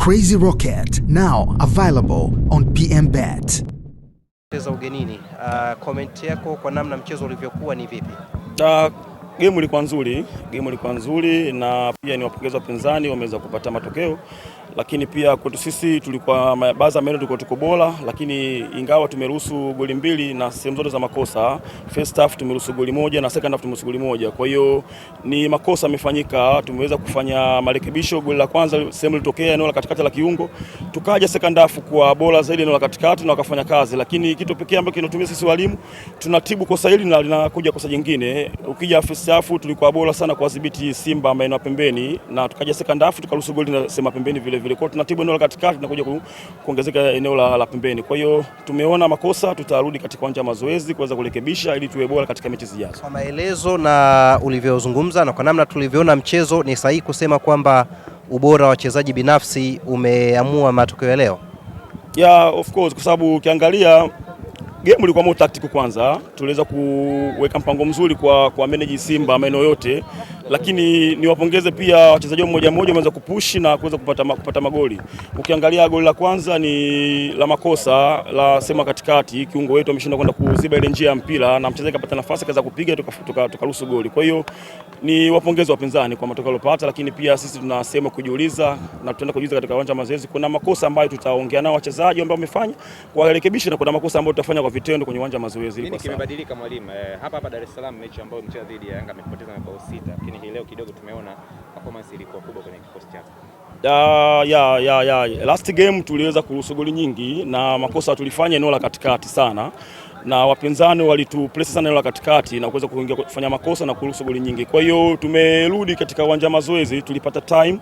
Crazy Rocket, now available on PMBet. Mchezo ugenini, comment yako kwa namna mchezo ulivyokuwa ni vipi? Game ilikuwa nzuri na pia ni wapongeza wapinzani wameweza kupata matokeo, lakini pia kwetu sisi tulikuwa baadhi ya maeneo tuko bora, lakini ingawa tumeruhusu goli mbili na sehemu zote za makosa. First half tumeruhusu goli moja na second half tumeruhusu goli moja. Kwa hiyo ni makosa yamefanyika, tumeweza kufanya marekebisho. Goli la kwanza sehemu ilitokea eneo la katikati la kiungo, tukaja second half kwa bora zaidi eneo la katikati na wakafanya kazi, lakini kitu pekee ambacho kinatumia sisi walimu tunatibu kosa hili na linakuja kosa jingine. Ukija first half tulikuwa bora sana kwa kudhibiti Simba maeneo pembeni, na tukaja second half tukaruhusu goli na sema pembeni vile vile. Kwa hiyo tunatibu eneo la katikati na kuja kuongezeka eneo la pembeni. Kwa hiyo tumeona makosa, tutarudi katika uwanja wa mazoezi kuweza kurekebisha ili tuwe bora katika mechi zijazo. Kwa maelezo na ulivyozungumza na kwa namna tulivyoona mchezo, ni sahihi kusema kwamba ubora wa wachezaji binafsi umeamua matokeo ya leo? Yeah, of course, kwa sababu ukiangalia game ilikuwa more tactical. Kwanza tuliweza kuweka mpango mzuri kwa manage Simba maeneo yote, lakini niwapongeze pia wachezaji mmoja wameweza kupush na kuweza kupata magoli. Ukiangalia goli la kwanza ni la makosa la sema katikati, kiungo wetu ameshinda kwenda kuziba ile njia ya mpira na mchezaji kapata nafasi kaza kupiga tukaruhusu goli. Kwa hiyo ni wapongeze wapinzani kwa matokeo waliyopata, lakini pia sisi tunasema kujiuliza na tutaenda kujiuliza katika uwanja wa mazoezi. Kuna makosa ambayo tutaongea nao wachezaji ambao wamefanya kuwarekebisha, na kuna makosa ambayo tutafanya kwa vitendo kwenye uwanja wa mazoezi. Nini kimebadilika mwalimu? Hapa Dar es Salaam mechi ambayo mchezo dhidi ya Yanga amepoteza mabao 6, lakini hii leo kidogo tumeona performance ilikuwa kubwa kwenye kikosi chako. Last game tuliweza kuruhusu goli nyingi na makosa tulifanya eneo la katikati sana, na wapinzani walitupress sana eneo la katikati na kuweza kuingia kufanya makosa na kuruhusu goli nyingi. Kwa hiyo tumerudi katika uwanja wa mazoezi, tulipata time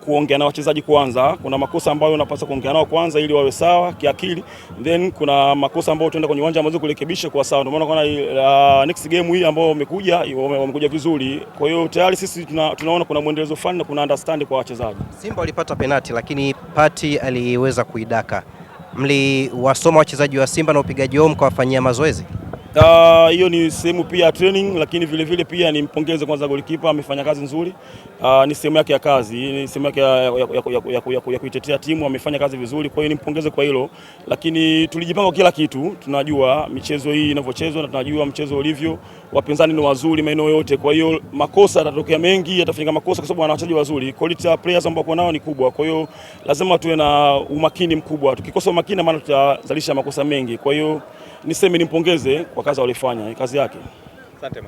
kuongea na wachezaji kwanza. Kuna makosa ambayo unapaswa kuongea nao kwanza ili wawe sawa kiakili, then kuna makosa ambayo tuenda kwenye uwanja wa mazoezi kurekebisha kwa sawa. Ndio maana kuna next game hii ambao wamekuja vizuri. Kwa hiyo tayari sisi tunaona kuna mwendelezo fulani na kuna understand kwa wachezaji. Simba walipata penalti lakini Pati aliweza kuidaka. Mliwasoma wachezaji wa Simba na upigaji wao mkawafanyia mazoezi? Hiyo ni sehemu pia ya training, lakini vile vile pia nimpongeze kwanza goalkeeper, amefanya kazi nzuri. Ni sehemu yake ya kazi, ni sehemu yake ya kuitetea timu, amefanya kazi vizuri. Kwa hiyo nimpongeze kwa hilo, lakini tulijipanga kila kitu. Tunajua michezo hii inavyochezwa na tunajua mchezo ulivyo, wapinzani ni wazuri maeneo yote. Kwa hiyo makosa yatatokea mengi, yatafanyika makosa kwa sababu wana wachezaji wazuri. Quality ya players ambao kwa nao ni kubwa. Kwa hiyo lazima tuwe na umakini mkubwa. Tukikosa umakini maana tutazalisha makosa mengi. Kwa hiyo niseme nimpongeze kwa kazi walifanya, kazi yake. Asante.